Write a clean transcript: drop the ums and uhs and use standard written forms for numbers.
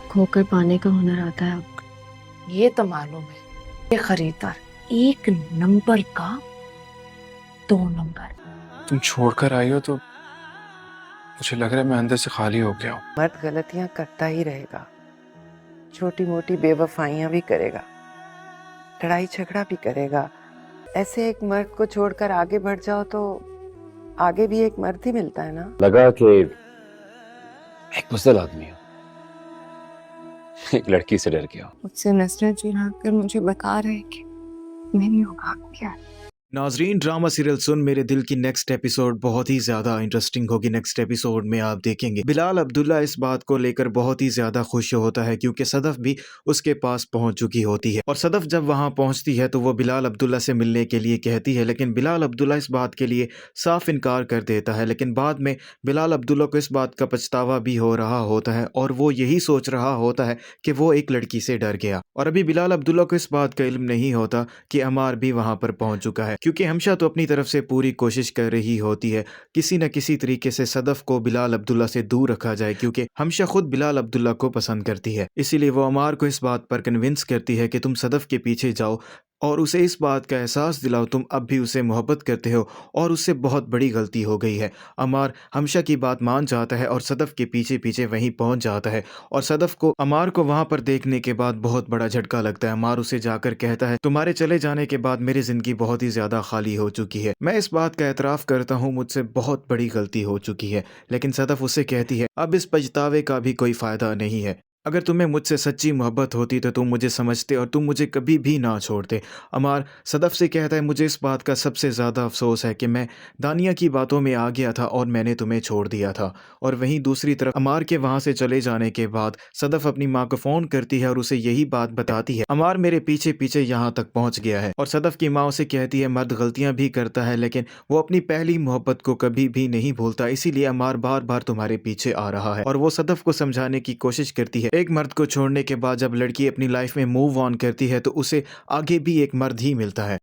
खोकर पाने का हुनर आता है आपको। ये तो मालूम है, ये खरीदार 1 नंबर का 2 नंबर। तुम छोड़कर आई हो तो मुझे लग रहा है मैं अंदर से खाली हो गया हूँ। मर्द गलतियां करता ही रहेगा, छोटी मोटी बेवफाइयां भी करेगा, लड़ाई झगड़ा भी करेगा। ऐसे एक मर्द को छोड़कर आगे बढ़ जाओ तो आगे भी एक मर्द ही मिलता है ना। लगा कि एक बुज़दिल आदमी हूँ, एक लड़की से डर गया हूँ। मुझसे नजरें चुरा कर मुझे बता रहे कि मैंने होगा क्या। नाजरीन, ड्रामा सीरियल सुन मेरे दिल की नेक्स्ट एपिसोड बहुत ही ज्यादा इंटरेस्टिंग होगी। नेक्स्ट एपिसोड में आप देखेंगे बिलाल अब्दुल्ला इस बात को लेकर बहुत ही ज्यादा खुश होता है क्योंकि सदफ भी उसके पास पहुंच चुकी होती है। और सदफ जब वहां पहुंचती है तो वो बिलाल अब्दुल्ला से मिलने के लिए कहती है, लेकिन बिलाल अब्दुल्ला इस बात के लिए साफ इनकार कर देता है। लेकिन बाद में बिलाल अब्दुल्ला को इस बात का पछतावा भी हो रहा होता है और वो यही सोच रहा होता है कि वो एक लड़की से डर गया। और अभी बिलाल अब्दुल्ला को इस बात का इल्म नहीं होता कि अमार भी वहां पर पहुंच चुका है, क्योंकि हमशा तो अपनी तरफ से पूरी कोशिश कर रही होती है किसी न किसी तरीके से सदफ को बिलाल अब्दुल्ला से दूर रखा जाए, क्योंकि हमशा खुद बिलाल अब्दुल्ला को पसंद करती है। इसीलिए वो अमार को इस बात पर कन्विंस करती है कि तुम सदफ के पीछे जाओ और उसे इस बात का एहसास दिलाओ तुम अब भी उसे मोहब्बत करते हो और उससे बहुत बड़ी गलती हो गई है। अमार हमशा की बात मान जाता है और सदफ के पीछे पीछे वहीं पहुंच जाता है। और सदफ को अमार को वहां पर देखने के बाद बहुत बड़ा झटका लगता है। अमार उसे जाकर कहता है, तुम्हारे चले जाने के बाद मेरी जिंदगी बहुत ही ज्यादा खाली हो चुकी है। मैं इस बात का एतराफ़ करता हूँ मुझसे बहुत बड़ी गलती हो चुकी है। लेकिन सदफ उससे कहती है, अब इस पछतावे का भी कोई फायदा नहीं है। अगर तुम्हें मुझसे सच्ची मोहब्बत होती तो तुम मुझे समझते और तुम मुझे कभी भी ना छोड़ते। अमार सदफ से कहता है, मुझे इस बात का सबसे ज़्यादा अफसोस है कि मैं दानिया की बातों में आ गया था और मैंने तुम्हें छोड़ दिया था। और वहीं दूसरी तरफ अमार के वहाँ से चले जाने के बाद सदफ अपनी माँ को फ़ोन करती है और उसे यही बात बताती है, अमार मेरे पीछे पीछे यहाँ तक पहुँच गया है। और सदफ की माँ उसे कहती है, मर्द गलतियाँ भी करता है लेकिन वो अपनी पहली मोहब्बत को कभी भी नहीं भूलता, इसीलिए अमार बार बार तुम्हारे पीछे आ रहा है। और वो सदफ को समझाने की कोशिश करती है। एक मर्द को छोड़ने के बाद जब लड़की अपनी लाइफ में मूव ऑन करती है तो उसे आगे भी एक मर्द ही मिलता है।